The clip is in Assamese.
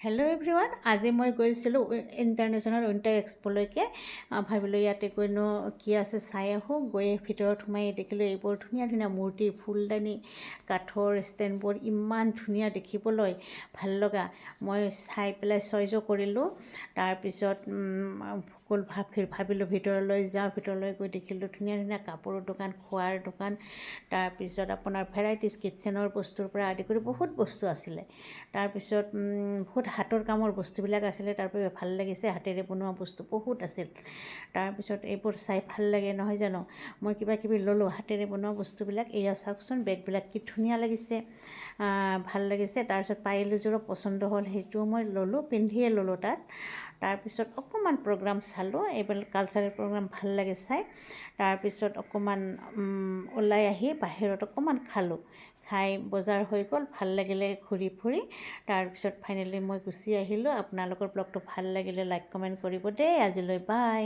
হেল্ল' এভৰিৱান, আজি মই গৈছিলোঁ ইণ্টাৰনেশ্যনেল উইণ্টাৰ এক্সপ'লৈকে। ভাবিলোঁ ইয়াতে গৈনো কি আছে চাই আহোঁ। গৈ ভিতৰত সোমাই দেখিলোঁ এইবোৰ ধুনীয়া ধুনীয়া মূৰ্তি, ফুলদানি, কাঠৰ ষ্টেণ্ডবোৰ ইমান ধুনীয়া দেখিবলৈ, ভাল লগা। মই চাই পেলাই চইজো কৰিলোঁ। তাৰপিছত ভাবিলোঁ ভিতৰলৈ যাওঁ। ভিতৰলৈ গৈ দেখিলোঁ ধুনীয়া ধুনীয়া কাপোৰৰ দোকান, খোৱাৰ দোকান, তাৰপিছত আপোনাৰ ভেৰাইটিজ কিটচেনৰ বস্তুৰ পৰা আদি কৰি বহুত বস্তু আছিলে। তাৰপিছত বহুত হাতৰ কামৰ বস্তুবিলাক আছিলে। তাৰবাবে ভাল লাগিছে, হাতেৰে বনোৱা বস্তু বহুত আছিল। তাৰপিছত এইবোৰ চাই ভাল লাগে নহয় জানো। মই কিবা কিবি ল'লোঁ হাতেৰে বনোৱা বস্তুবিলাক। এয়া চাওকচোন, বেগবিলাক কি ধুনীয়া লাগিছে, ভাল লাগিছে। তাৰপিছত পায়েলযোৰো পচন্দ হ'ল, সেইটোও মই ল'লোঁ, পিন্ধিয়ে ল'লোঁ তাত। তাৰপিছত অকণমান প্ৰগ্ৰাম চালোঁ, এইবিলাক কালচাৰেল প্ৰগ্ৰাম ভাল লাগে চাই। তাৰপিছত অকণমান ওলাই আহি বাহিৰত অকণমান খালোঁ। খাই বজাৰ হৈ গ'ল, ভাল লাগিলে ঘূৰি ফুৰি। তাৰপিছত ফাইনেলি মই গুচি আহিলোঁ। আপোনালোকৰ ব্লগটো ভাল লাগিলে লাইক কমেণ্ট কৰিব দেই। আজিলৈ বাই।